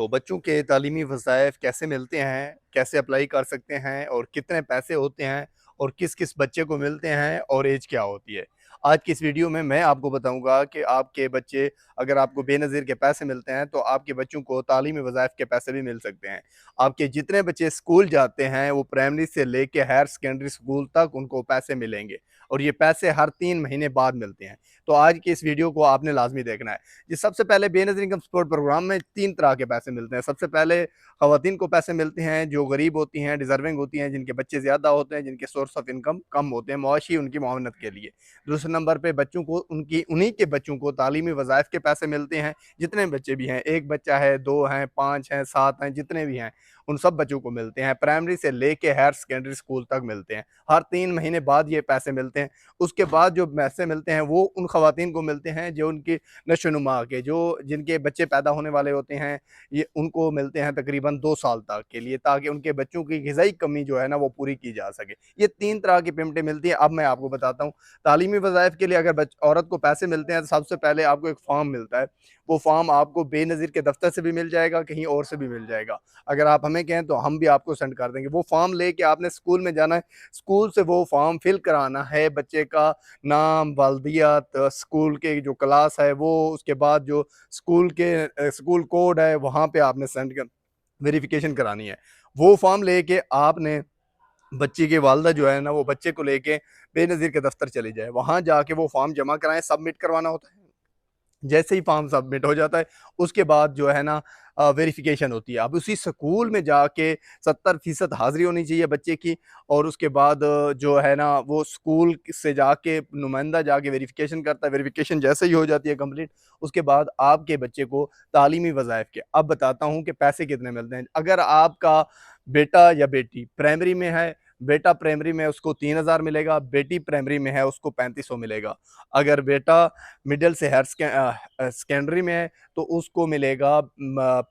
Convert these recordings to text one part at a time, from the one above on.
तो बच्चों के तालीमी वज़ाइफ कैसे मिलते हैं, कैसे अप्लाई कर सकते हैं और कितने पैसे होते हैं और किस-किस बच्चे को मिलते हैं और ऐज क्या होती है? आज की इस वीडियो में मैं आपको बताऊँगा कि आपके बच्चे अगर आपको बेनज़ीर के पैसे मिलते हैं, तो आपके बच्चों को तालीमी वज़ाइफ के पैसे भी मिल सकते हैं। आपके जितने बच्चे स्कूल जाते हैं, वो प्राइमरी से लेके हायर सेकेंडरी स्कूल तक उनको पैसे मिलेंगे और ये पैसे हर 3 महीने बाद मिलते हैं। तो आज की इस वीडियो को आपने लाज़मी देखना है। जी, सबसे पहले बेनज़ीर इनकम सपोर्ट प्रोग्राम में 3 तरह के पैसे मिलते हैं। सबसे पहले ख़वातीन को पैसे मिलते हैं जो गरीब होती हैं, डिज़र्विंग होती हैं, जिनके बच्चे ज़्यादा होते हैं, जिनके सोर्स ऑफ इनकम कम होते हैं, मुआशी उनकी मुआवनत के लिए। दूसरे नंबर पे बच्चों को उनकी उन्हीं के बच्चों को तालीमी वज़ाइफ के पैसे मिलते हैं, जितने बच्चे भी हैं, 1 बच्चा है, 2 हैं, 5 हैं, 7 हैं, जितने भी हैं, उन सब बच्चों को मिलते हैं। प्राइमरी से लेके हायर सेकेंडरी स्कूल तक मिलते हैं। हर 3 महीने बाद ये पैसे मिलते हैं। उसके बाद जो पैसे मिलते हैं, वो उन ख़वातीन को मिलते हैं जो उनकी नशो-नुमा के जो जिनके बच्चे पैदा होने वाले होते हैं, ये उनको मिलते हैं तकरीबन 2 साल तक के लिए, ताकि उनके बच्चों की ग़िज़ाई कमी जो है ना, वो पूरी की जा सके। ये 3 तरह की पेमेंटें मिलती हैं। अब मैं आपको बताता हूँ, तालीमी वज़ाइफ के लिए अगर औरत को पैसे मिलते हैं, तो सबसे पहले आपको एक फ़ॉर्म मिलता है। वो फ़ॉर्म आपको बेनज़ीर के दफ़्तर से भी मिल जाएगा, कहीं और से भी मिल जाएगा। अगर आप हमें कहें, तो हम भी आपको सेंड कर देंगे। वो फ़ॉर्म लेके आपने स्कूल में जाना है, स्कूल से वो फ़ॉर्म फिल कराना है, बच्चे का नाम, वालदियत, स्कूल के जो क्लास है वो, उसके बाद जो स्कूल के स्कूल कोड है, वहाँ पे आपने सेंड कर वेरिफ़िकेशन करानी है। वो फ़ॉर्म लेके आपने बच्ची की वालदा जो है ना, वो बच्चे को लेके बेनज़ीर के दफ़्तर चली जाए। वहाँ जाके वो फ़ॉर्म जमा कराएँ, सबमिट करवाना होता है। जैसे ही फॉर्म सबमिट हो जाता है, उसके बाद जो है ना वेरिफ़िकेशन होती है। अब उसी स्कूल में जाके 70% हाज़िरी होनी चाहिए बच्चे की और उसके बाद जो है ना वो स्कूल से जाके नुमाइंदा जाके वेरिफ़िकेशन करता है। वेरिफ़िकेशन जैसे ही हो जाती है कंप्लीट, उसके बाद आपके बच्चे को तालीमी वज़ाइफ के अब बताता हूँ कि पैसे कितने मिलते हैं। अगर आपका बेटा या बेटी प्राइमरी में है, बेटा प्राइमरी में उसको 3000 मिलेगा, बेटी प्राइमरी में है उसको 3500 मिलेगा। अगर बेटा मिडल से सेकेंडरी में है, तो उसको मिलेगा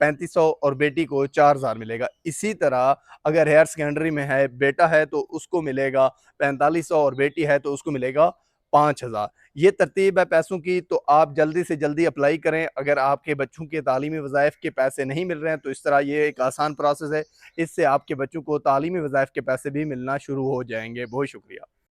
3500 और बेटी को 4000 मिलेगा। इसी तरह अगर हायर सेकेंडरी में है, बेटा है तो उसको मिलेगा 4500 और बेटी है तो उसको मिलेगा 5000। ये तरतीब है पैसों की, तो आप जल्दी से जल्दी अप्लाई करें। अगर आपके बच्चों के तालीमी वज़ाइफ के पैसे नहीं मिल रहे हैं, तो इस तरह ये एक आसान प्रोसेस है। इससे आपके बच्चों को तालीमी वज़ाइफ के पैसे भी मिलना शुरू हो जाएँगे। बहुत शुक्रिया।